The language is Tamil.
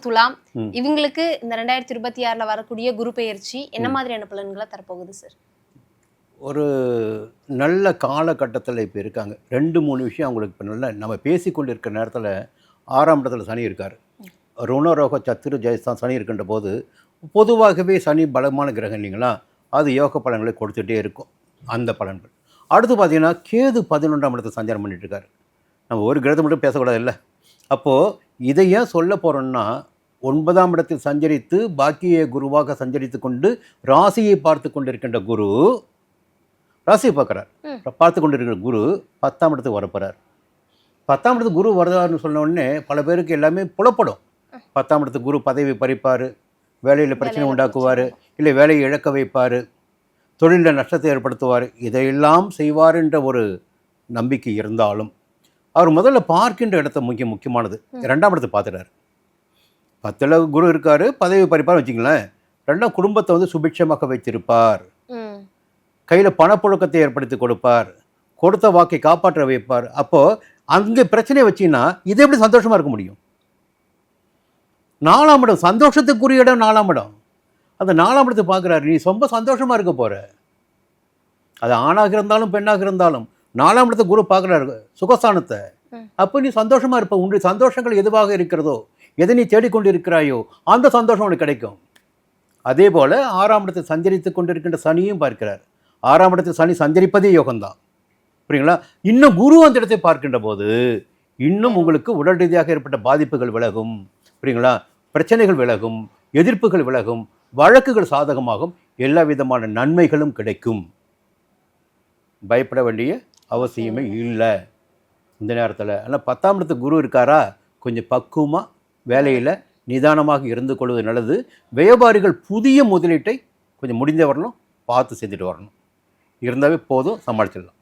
துலாம் இவங்களுக்கு இந்த 2026ல வரக்கூடிய குரு பெயர்ச்சி என்ன மாதிரியான பலன்களை தரப்போகுது சார்? ஒரு நல்ல காலகட்டத்தில் இப்போ இருக்காங்க. 2-3 விஷயம் அவங்களுக்கு இப்போ நல்ல நம்ம பேசி கொண்டு இருக்கிற நேரத்தில் 6ஆம் இடத்துல சனி இருக்கார். ருணரோக சத்துரு ஜெயஸ்தான் சனி இருக்கின்ற போது பொதுவாகவே சனி பலமான கிரகம் இல்லைங்களா, அது யோக பலன்களை கொடுத்துட்டே இருக்கும். அந்த பலன்கள் அடுத்து பார்த்திங்கன்னா கேது 11ஆம் இடத்தை சஞ்சாரம் பண்ணிட்டுருக்காரு. நம்ம ஒரு கிரகத்தை மட்டும் பேசக்கூடாது இல்லை. அப்போது இதை ஏன் சொல்ல போகிறோன்னா, 9ஆம் இடத்தில் சஞ்சரித்து பாக்கிய குருவாக சஞ்சரித்து கொண்டு ராசியை பார்த்து கொண்டிருக்கின்ற குரு ராசியை பார்க்குறார். பார்த்து கொண்டிருக்கிற குரு 10ஆம் இடத்துக்கு வரப்போகிறார். 10ஆம் இடத்துக்கு குரு வருதாருன்னு சொன்ன உடனே பல பேருக்கு எல்லாமே புலப்படும். 10ஆம் இடத்துக்கு குரு பதவி பறிப்பார், வேலையில் பிரச்சனை உண்டாக்குவார், இல்லை வேலையை இழக்க வைப்பார், தொழிலில் நஷ்டத்தை ஏற்படுத்துவார். இதையெல்லாம் செய்வார் என்ற ஒரு நம்பிக்கை இருந்தாலும் அவர் முதல்ல பார்க்கின்ற இடத்த முக்கியமானது 2ஆம் இடத்தை பார்த்துட்டார். 10ல் குரு இருக்கார், பதவி பறிப்பார் வச்சுங்களேன். 2ஆம் குடும்பத்தை வந்து சுபிட்சமாக வைத்திருப்பார், கையில் பணப்புழக்கத்தை ஏற்படுத்தி கொடுப்பார், கொடுத்த வாக்கை காப்பாற்ற வைப்பார். அப்போது அங்கே பிரச்சனையை வச்சிங்கன்னா இது எப்படி சந்தோஷமாக இருக்க முடியும்? 4ஆம் இடம் சந்தோஷத்துக்குரிய இடம். 4ஆம் இடம், அந்த 4ஆம் இடத்தை பார்க்குறாரு. நீ ரொம்ப சந்தோஷமாக இருக்க போகிற. அது ஆணாக இருந்தாலும் பெண்ணாக இருந்தாலும் 4ஆம் இடத்தை குரு பார்க்குறாரு, சுகஸ்தானத்தை. அப்போ நீ சந்தோஷமாக இருப்ப. உன்னுடைய சந்தோஷங்கள் எதுவாக இருக்கிறதோ, எதை நீ தேடிக்கொண்டு இருக்கிறாயோ அந்த சந்தோஷம் உனக்கு கிடைக்கும். அதே போல் 6ஆம் இடத்தை சஞ்சரித்து கொண்டிருக்கின்ற சனியும் பார்க்கிறார். 6ஆம் இடத்தில் சனி சஞ்சரிப்பதே யோகம்தான், புரியுங்களா? இன்னும் குரு அந்த இடத்தை பார்க்கின்ற போது இன்னும் உங்களுக்கு உடல் ரீதியாக ஏற்பட்ட பாதிப்புகள் விலகும், புரியுங்களா? பிரச்சனைகள் விலகும், எதிர்ப்புகள் விலகும், வழக்குகள் சாதகமாகும், எல்லா விதமான நன்மைகளும் கிடைக்கும். பயப்பட வேண்டிய அவசியமே இல்லை இந்த நேரத்தில். ஆனால் 10ஆம் இடத்துக்கு குரு இருக்காரா, கொஞ்சம் பக்குவமாக வேலையில் நிதானமாக இருந்து கொள்வது நல்லது. வியாபாரிகள் புதிய முதலீட்டை கொஞ்சம் முடிந்த வரணும் பார்த்து செஞ்சுட்டு வரணும். இருந்தாவே போதும், சமாளிச்சிடலாம்.